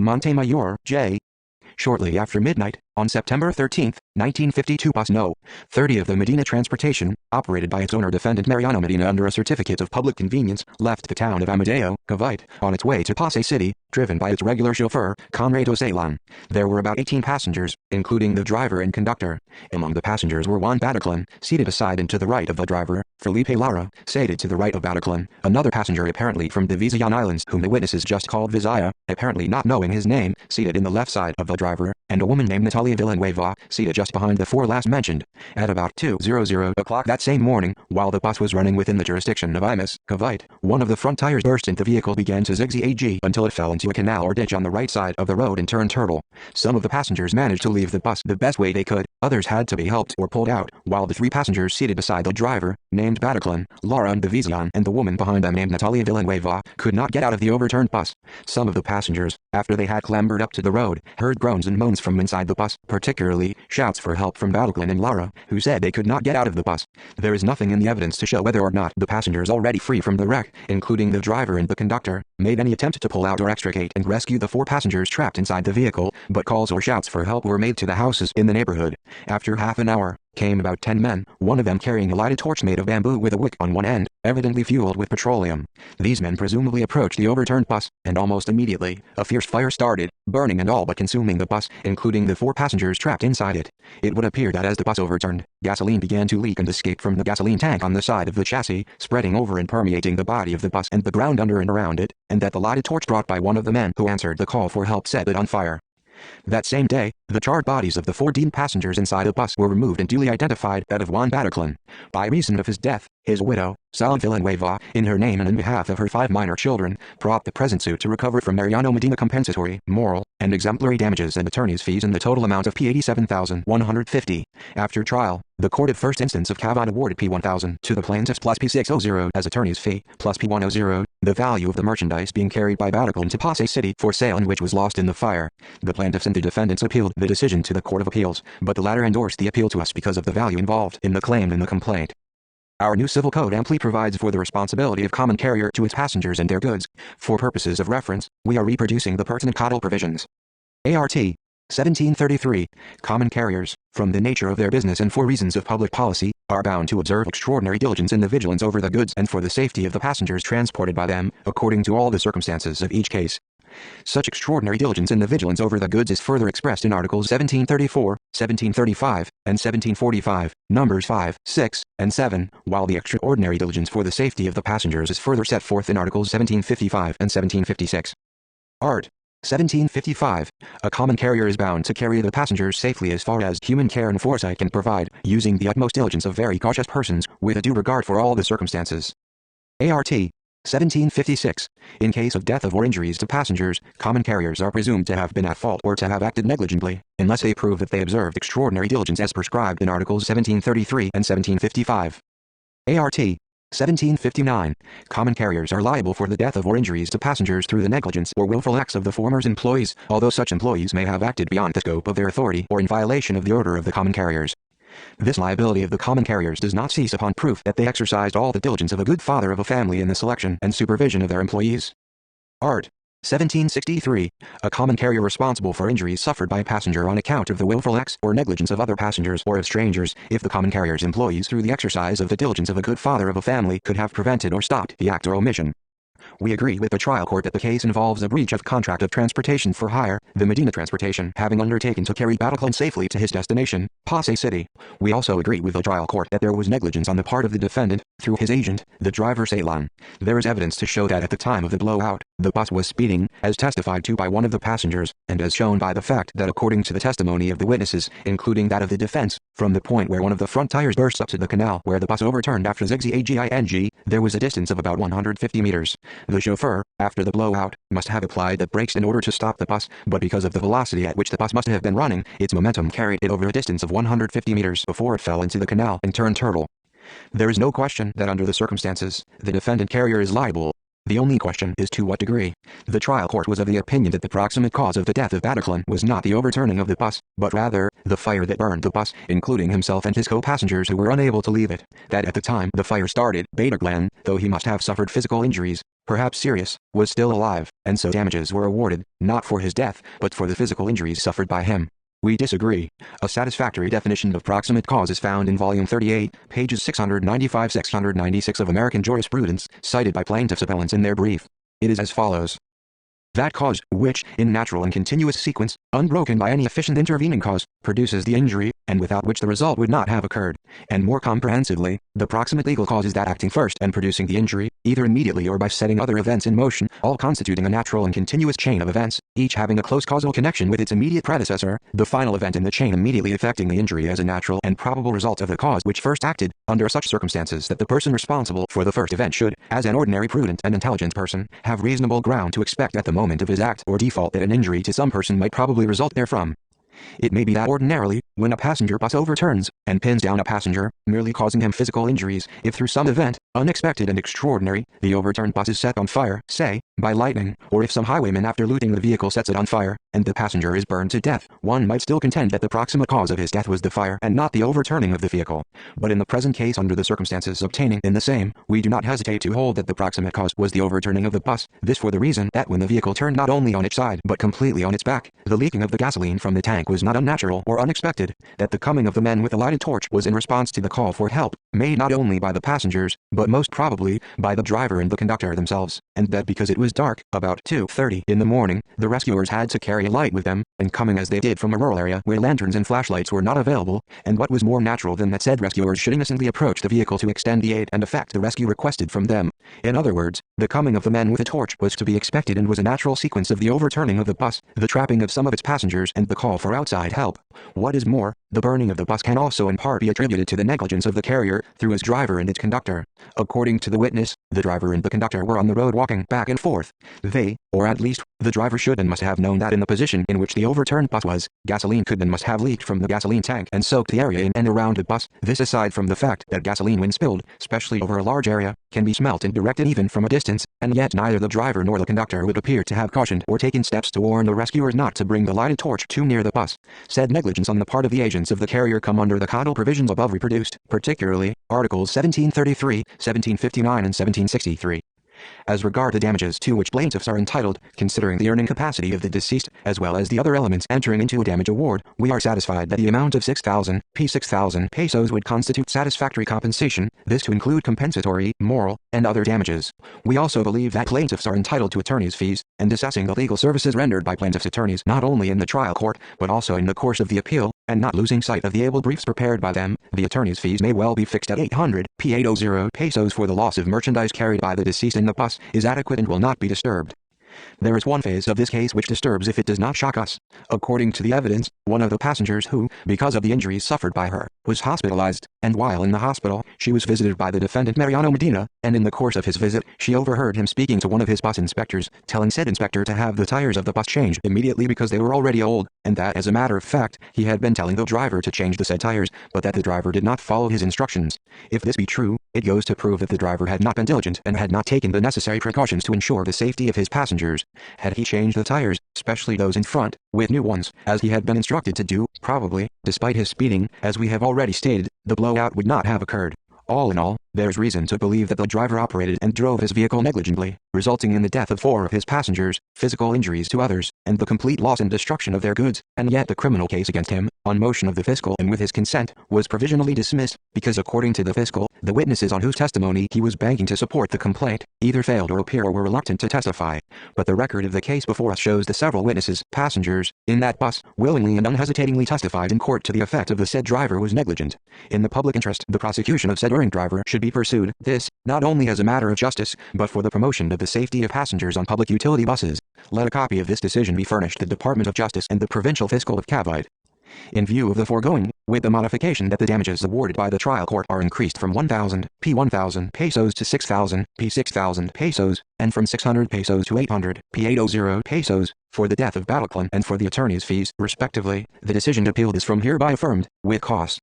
Montemayor, J. Shortly after midnight, on September 13, 1952, bus No. 30 of the Medina Transportation, operated by its owner defendant Mariano Medina under a certificate of public convenience, left the town of Amadeo, Cavite, on its way to Pasay City, driven by its regular chauffeur, Conrado Salan. There were about 18 passengers, including the driver and conductor. Among the passengers were Juan Bataclan, seated aside and to the right of the driver, Felipe Lara, seated to the right of Bataclan, another passenger apparently from the Visayan Islands whom the witnesses just called Visaya, apparently not knowing his name, seated in the left side of the driver, and a woman named Natalia Villanueva, seated just behind the four last mentioned. At about 2:00 o'clock that same morning, while the bus was running within the jurisdiction of Imus, Cavite, one of the front tires burst and the vehicle began to zigzag until it fell into a canal or ditch on the right side of the road and turned turtle. Some of the passengers managed to leave the bus the best way they could, others had to be helped or pulled out, while the three passengers seated beside the driver, named Bataclan, Lara and the Visayan, and the woman behind them named Natalia Villanueva, could not get out of the overturned bus. Some of the passengers, after they had clambered up to the road, heard groans and moans from inside the bus, particularly shouts for help from Bataclan and Lara, who said they could not get out of the bus. There is nothing in the evidence to show whether or not the passengers already free from the wreck, including the driver and the conductor, made any attempt to pull out or extricate and rescue the four passengers trapped inside the vehicle, but calls or shouts for help were made to the houses in the neighborhood. After half an hour, came about 10 men, one of them carrying a lighted torch made of bamboo with a wick on one end, evidently fueled with petroleum. These men presumably approached the overturned bus, and almost immediately, a fierce fire started, burning and all but consuming the bus, including the four passengers trapped inside it. It would appear that as the bus overturned, gasoline began to leak and escape from the gasoline tank on the side of the chassis, spreading over and permeating the body of the bus and the ground under and around it, and that the lighted torch brought by one of the men who answered the call for help set it on fire. That same day, the charred bodies of the 14 passengers inside the bus were removed and duly identified that of Juan Bataclan. By reason of his death, his widow, SALUD VILLANUEVA, in her name and in behalf of her 5 minor children, brought the present suit to recover from Mariano Medina compensatory, moral, and exemplary damages and attorney's fees in the total amount of P87,150. After trial, the court of first instance of Cavite awarded P1,000 to the plaintiffs plus P600 as attorney's fee, plus P100, the value of the merchandise being carried by Bataclan to Pasay City for sale and which was lost in the fire. The plaintiffs and the defendants appealed the decision to the Court of Appeals, but the latter endorsed the appeal to us because of the value involved in the claim and the complaint. Our new civil code amply provides for the responsibility of common carrier to its passengers and their goods. For purposes of reference, we are reproducing the pertinent codal provisions. ART 1733. Common carriers, from the nature of their business and for reasons of public policy, are bound to observe extraordinary diligence in the vigilance over the goods and for the safety of the passengers transported by them, according to all the circumstances of each case. Such extraordinary diligence in the vigilance over the goods is further expressed in Articles 1734, 1735, and 1745, numbers 5, 6, and 7, while the extraordinary diligence for the safety of the passengers is further set forth in Articles 1755 and 1756. Art. 1755. A common carrier is bound to carry the passengers safely as far as human care and foresight can provide, using the utmost diligence of very cautious persons, with a due regard for all the circumstances. ART. 1756. In case of death of or injuries to passengers, common carriers are presumed to have been at fault or to have acted negligently, unless they prove that they observed extraordinary diligence as prescribed in Articles 1733 and 1755. ART. 1759. Common carriers are liable for the death of or injuries to passengers through the negligence or willful acts of the former's employees, although such employees may have acted beyond the scope of their authority or in violation of the order of the common carriers. This liability of the common carriers does not cease upon proof that they exercised all the diligence of a good father of a family in the selection and supervision of their employees. Art. 1763. A common carrier responsible for injuries suffered by a passenger on account of the willful acts or negligence of other passengers or of strangers, if the common carrier's employees through the exercise of the diligence of a good father of a family could have prevented or stopped the act or omission. We agree with the trial court that the case involves a breach of contract of transportation for hire, the Medina Transportation having undertaken to carry Bataclan safely to his destination, Pasay City. We also agree with the trial court that there was negligence on the part of the defendant, through his agent, the driver Salan. There is evidence to show that at the time of the blowout, the bus was speeding, as testified to by one of the passengers, and as shown by the fact that according to the testimony of the witnesses, including that of the defense, from the point where one of the front tires burst up to the canal where the bus overturned after zigzaging, there was a distance of about 150 meters. The chauffeur, after the blowout, must have applied the brakes in order to stop the bus, but because of the velocity at which the bus must have been running, its momentum carried it over a distance of 150 meters before it fell into the canal and turned turtle. There is no question that under the circumstances, the defendant carrier is liable. The only question is to what degree. The trial court was of the opinion that the proximate cause of the death of Bataclan was not the overturning of the bus, but rather, the fire that burned the bus, including himself and his co-passengers who were unable to leave it. That at the time the fire started, Bataclan, though he must have suffered physical injuries, perhaps serious, was still alive, and so damages were awarded, not for his death, but for the physical injuries suffered by him. We disagree. A satisfactory definition of proximate cause is found in Volume 38, pages 695-696 of American Jurisprudence, cited by plaintiffs' appellants in their brief. It is as follows. That cause, which, in natural and continuous sequence, unbroken by any efficient intervening cause, produces the injury, and without which the result would not have occurred. And more comprehensively, the proximate legal cause is that acting first and producing the injury, either immediately or by setting other events in motion, all constituting a natural and continuous chain of events, each having a close causal connection with its immediate predecessor, the final event in the chain immediately affecting the injury as a natural and probable result of the cause which first acted, under such circumstances that the person responsible for the first event should, as an ordinary prudent and intelligent person, have reasonable ground to expect at the moment of his act or default that an injury to some person might probably result therefrom. It may be that ordinarily, when a passenger bus overturns, and pins down a passenger, merely causing him physical injuries, if through some event, unexpected and extraordinary, the overturned bus is set on fire, say, by lightning, or if some highwayman after looting the vehicle sets it on fire, and the passenger is burned to death, one might still contend that the proximate cause of his death was the fire and not the overturning of the vehicle. But in the present case, under the circumstances obtaining in the same, we do not hesitate to hold that the proximate cause was the overturning of the bus, this for the reason that when the vehicle turned not only on its side but completely on its back, the leaking of the gasoline from the tank was not unnatural or unexpected, that the coming of the men with the lighted torch was in response to the call for help, made not only by the passengers, but most probably, by the driver and the conductor themselves, and that because it was dark, about 2:30 in the morning, the rescuers had to carry a light with them, and coming as they did from a rural area where lanterns and flashlights were not available, and what was more natural than that said rescuers should innocently approach the vehicle to extend the aid and effect the rescue requested from them. In other words, the coming of the men with a torch was to be expected and was a natural sequence of the overturning of the bus, the trapping of some of its passengers and the call for outside help. What is more, the burning of the bus can also in part be attributed to the negligence of the carrier, through its driver and its conductor. According to the witness, the driver and the conductor were on the road walking back and forth. They, or at least, the driver should and must have known that in the position in which the overturned bus was, gasoline could and must have leaked from the gasoline tank and soaked the area in and around the bus. This aside from the fact that gasoline when spilled, especially over a large area, can be smelt and directed even from a distance, and yet neither the driver nor the conductor would appear to have cautioned or taken steps to warn the rescuers not to bring the lighted torch too near the bus. Said negligence on the part of the agents of the carrier come under the caudal provisions above reproduced, particularly, Articles 1733, 1759 and 1763. As regard the damages to which plaintiffs are entitled, considering the earning capacity of the deceased, as well as the other elements entering into a damage award, we are satisfied that the amount of 6,000 pesos would constitute satisfactory compensation, this to include compensatory, moral, and other damages. We also believe that plaintiffs are entitled to attorney's fees, and assessing the legal services rendered by plaintiffs' attorneys not only in the trial court, but also in the course of the appeal, and not losing sight of the able briefs prepared by them, the attorney's fees may well be fixed at 800 pesos for the loss of merchandise carried by the deceased in the bus, is adequate and will not be disturbed. There is one phase of this case which disturbs if it does not shock us. According to the evidence, one of the passengers who, because of the injuries suffered by her, was hospitalized, and while in the hospital, she was visited by the defendant Mariano Medina, and in the course of his visit, she overheard him speaking to one of his bus inspectors, telling said inspector to have the tires of the bus changed immediately because they were already old, and that as a matter of fact, he had been telling the driver to change the said tires, but that the driver did not follow his instructions. If this be true, it goes to prove that the driver had not been diligent and had not taken the necessary precautions to ensure the safety of his passengers. Had he changed the tires, especially those in front, with new ones, as he had been instructed to do, probably, despite his speeding, as we have already stated, the blowout would not have occurred. All in all, there's reason to believe that the driver operated and drove his vehicle negligently, resulting in the death of 4 of his passengers, physical injuries to others, and the complete loss and destruction of their goods, and yet the criminal case against him, on motion of the fiscal and with his consent, was provisionally dismissed, because according to the fiscal, the witnesses on whose testimony he was banking to support the complaint, either failed or appear or were reluctant to testify. But the record of the case before us shows the several witnesses, passengers, in that bus, willingly and unhesitatingly testified in court to the effect of the said driver was negligent. In the public interest, the prosecution of said erring driver should be pursued, this, not only as a matter of justice, but for the promotion of the safety of passengers on public utility buses. Let a copy of this decision be furnished the Department of Justice and the Provincial Fiscal of Cavite. In view of the foregoing, with the modification that the damages awarded by the trial court are increased from 1,000 pesos to 6,000 pesos, and from 600 pesos to 800 pesos, for the death of Bataclan and for the attorney's fees, respectively, the decision appealed is from hereby affirmed, with costs,